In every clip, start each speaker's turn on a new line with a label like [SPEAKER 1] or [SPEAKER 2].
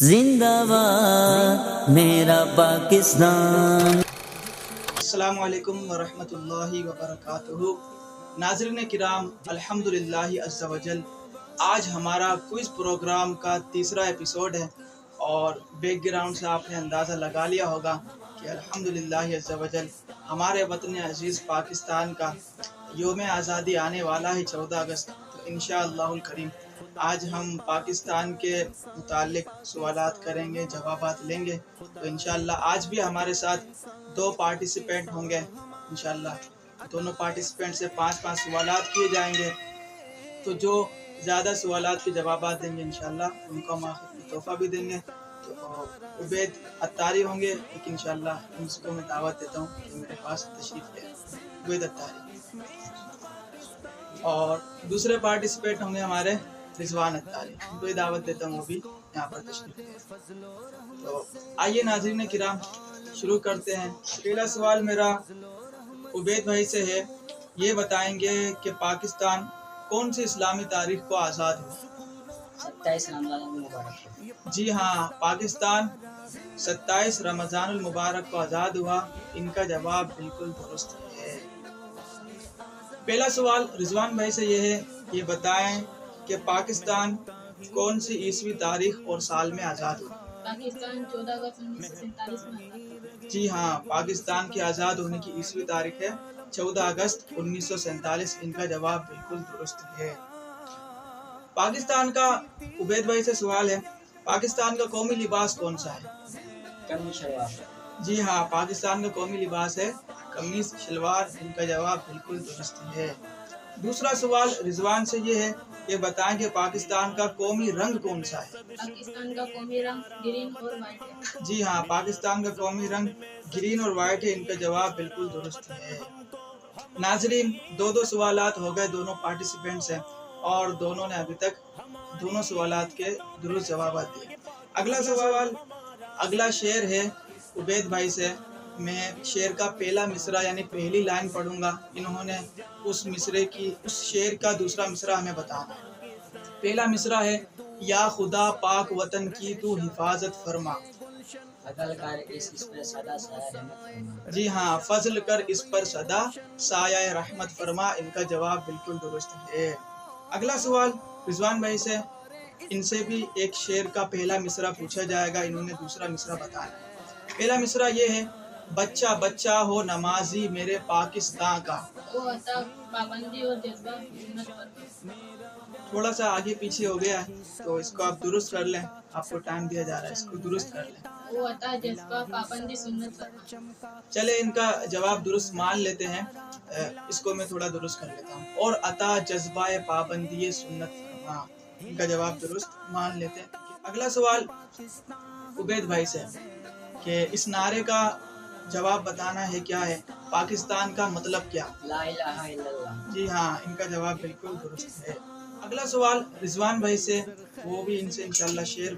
[SPEAKER 1] زندہ باد میرا پاکستان۔
[SPEAKER 2] السلام علیکم ورحمۃ اللہ وبرکاتہ۔ ناظرین کرام، الحمدللہ عز وجل آج ہمارا کوئز پروگرام کا تیسرا ایپیسوڈ ہے، اور بیک گراؤنڈ سے آپ نے اندازہ لگا لیا ہوگا کہ الحمدللہ عز وجل ہمارے وطن عزیز پاکستان کا یوم آزادی آنے والا ہے 14 اگست۔ تو انشاءاللہ الکریم آج ہم پاکستان کے متعلق سوالات کریں گے، جوابات لیں گے۔ تو انشاءاللہ آج بھی ہمارے ساتھ 2 پارٹیسپینٹ ہوں گے۔ انشاءاللہ دونوں پارٹیسپینٹ سے 5 سوالات کیے جائیں گے، تو جو زیادہ سوالات کے جوابات دیں گے انشاءاللہ ان کو ہم آخر میں تحفہ بھی دیں گے۔ تو عبید اتاری ہوں گے، لیکن انشاءاللہ ان کو میں دعوت دیتا ہوں کہ میرے پاس تشریف لے۔ عبید اتاری اور دوسرے پارٹیسپینٹ ہوں گے ہمارے رضوان اتاری، ان کو دعوت دیتا ہوں وہ بھی یہاں پر تشریف لے۔ تو آئیے ناظرین کرام شروع کرتے ہیں۔ پہلا سوال میرا عبید بھائی سے ہے، یہ بتائیں گے کہ پاکستان کون سی اسلامی تاریخ کو آزاد ہوا؟
[SPEAKER 3] 27 رمضان المبارک۔
[SPEAKER 2] جی ہاں، پاکستان 27 رمضان المبارک کو آزاد ہوا۔ ان کا جواب بالکل درست ہے۔ پہلا سوال رضوان بھائی سے یہ ہے، یہ بتائیں کہ پاکستان کون سی عیسوی تاریخ اور سال میں آزاد ہوا؟
[SPEAKER 4] پاکستان 14 اگست 1947 میں آزاد۔
[SPEAKER 2] جی ہاں، پاکستان کی آزاد ہونے کی عیسوی تاریخ ہے 14 اگست 1947۔ ان کا جواب بالکل درست ہے۔ پاکستان کا عبید بھائی سے سوال ہے، پاکستان کا قومی لباس کون سا ہے؟
[SPEAKER 3] قمیص شلوار۔
[SPEAKER 2] جی ہاں، پاکستان کا قومی لباس ہے قمیص شلوار۔ ان کا جواب بالکل درست ہے۔ دوسرا سوال رضوان سے یہ ہے، یہ بتائیں کہ پاکستان کا قومی رنگ کون سا ہے؟
[SPEAKER 4] پاکستان کا قومی رنگ گرین اور وائٹ ہے۔
[SPEAKER 2] جی ہاں، پاکستان کا قومی رنگ گرین اور وائٹ ہے۔ ان کا جواب بالکل درست ہے۔ ناظرین 2 سوالات ہو گئے دونوں پارٹیسپینٹ سے، اور دونوں نے ابھی تک دونوں سوالات کے درست جوابات دیے۔ اگلا سوال، اگلا شعر ہے عبید بھائی سے۔ میں شعر کا پہلا مصرع یعنی پہلی لائن پڑھوں گا، انہوں نے اس شعر کا دوسرا مصرع ہمیں بتانا ہے۔ پہلا مصرع ہے، یا خدا پاک وطن کی تو حفاظت فرما۔
[SPEAKER 3] فضل کر اس پر سدا سایہ رحمت فرما۔
[SPEAKER 2] جی ہاں، فضل کر اس پر سدا سایہ رحمت فرما۔ ان کا جواب بالکل درست ہے۔ اگلا سوال رضوان بھائی سے، ان سے بھی ایک شعر کا پہلا مصرع پوچھا جائے گا، انہوں نے دوسرا مصرع بتانا ہے۔ پہلا مصرع یہ ہے، بچہ بچہ ہو نمازی میرے پاکستان کا۔
[SPEAKER 4] وہ عطا پابندی اور جذبہ سنت پر۔
[SPEAKER 2] تھوڑا سا آگے پیچھے ہو گیا ہے، تو اس کو آپ درست کر لیں، آپ کو ٹائم دیا جا رہا ہے، اس کو درست کر لیں۔
[SPEAKER 4] وہ عطا جذبہ پابندی سنت پر۔
[SPEAKER 2] چلے ان کا جواب درست مان لیتے ہیں، اس کو میں تھوڑا درست کر لیتا ہوں، اور عطا جذبہ پابندی سنت فرما۔ ان کا جواب درست مان لیتے ہیں۔ اگلا سوال عبید بھائی سے، کہ اس نعرے کا جواب بتانا ہے کیا ہے، پاکستان کا مطلب کیا؟
[SPEAKER 3] لا الہ الا اللہ۔
[SPEAKER 2] جی ہاں، ان کا جواب بالکل درست ہے۔ اگلا سوال رضوان بھائی سے، وہ بھی ان سے انشاءاللہ شعر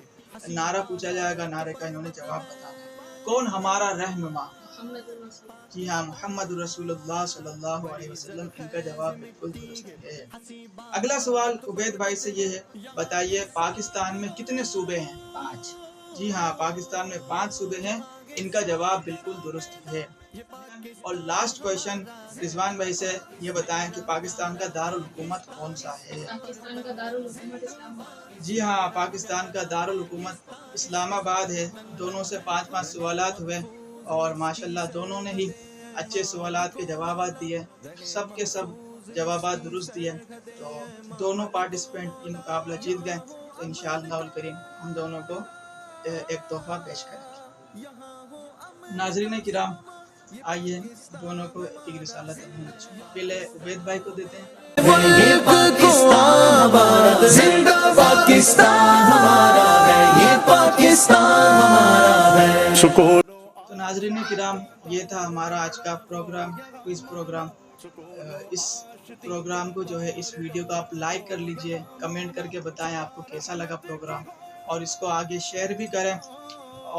[SPEAKER 2] نعرہ پوچھا جائے گا، نعرے کا انہوں نے جواب بتانا ہے۔ کون ہمارا رہنما؟
[SPEAKER 4] محمد الرسول۔
[SPEAKER 2] جی ہاں، محمد رسول اللہ صلی اللہ علیہ وسلم۔ ان کا جواب بالکل درست ہے۔ اگلا سوال عبید بھائی سے یہ ہے، بتائیے پاکستان میں کتنے صوبے ہیں؟
[SPEAKER 3] 5۔
[SPEAKER 2] جی ہاں، پاکستان میں 5 صوبے ہیں۔ ان کا جواب بالکل درست ہے۔ اور لاسٹ کویشچن رضوان بھائی سے، یہ بتائیں کہ پاکستان کا دارالحکومت کون سا ہے؟
[SPEAKER 4] پاکستان کا دارالحکومت اسلام آباد۔
[SPEAKER 2] جی ہاں، پاکستان کا دارالحکومت اسلام آباد ہے۔ دونوں سے 5 سوالات ہوئے، اور ماشاءاللہ دونوں نے ہی اچھے سوالات کے جوابات دیے، سب کے سب جوابات درست دیے، تو دونوں پارٹیسپینٹ یہ مقابلہ جیت گئے۔ تو انشاءاللہ الکریم ہم دونوں کو ایک تحفہ پیش کریں گے۔ ناظرین کرام، آئیے دونوں کو ایک رسالہ پہلے عبید بھائی کو دیتے ہیں۔
[SPEAKER 1] یہ پاکستان ہمارا، زندہ پاکستان ہمارا ہے، یہ پاکستان ہمارا ہے۔
[SPEAKER 2] تو ناظرین کرام، یہ تھا ہمارا آج کا پروگرام، کوئز پروگرام۔ اس پروگرام کو جو ہے، اس ویڈیو کو آپ لائک کر لیجئے، کمنٹ کر کے بتائیں آپ کو کیسا لگا پروگرام، اور اس کو آگے شیئر بھی کریں،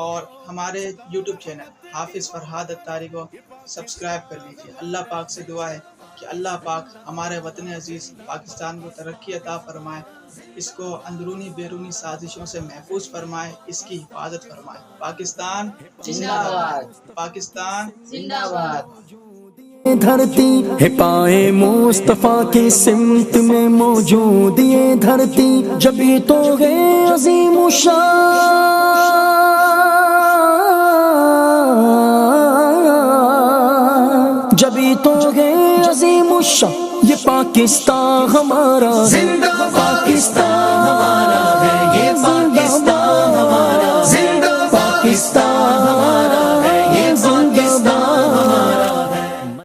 [SPEAKER 2] اور ہمارے یوٹیوب چینل حافظ فرحاد اتاری کو سبسکرائب کر لیجئے۔ اللہ پاک سے دعا ہے کہ کہ اللہ پاک ہمارے وطن عزیز پاکستان کو ترقی عطا فرمائے، اس کو اندرونی بیرونی سازشوں سے محفوظ فرمائے، اس کی حفاظت فرمائے۔ پاکستان
[SPEAKER 3] زندہ باد،
[SPEAKER 2] پاکستان
[SPEAKER 3] زندہ باد۔
[SPEAKER 1] دھرتی ہے پائے مصطفیٰ کی سمت میں موجود یہ دھرتی، جبھی تو ہے عظیم الشان، جبھی تو ہے عظیم الشان، یہ پاکستان ہمارا زندہ پاکستان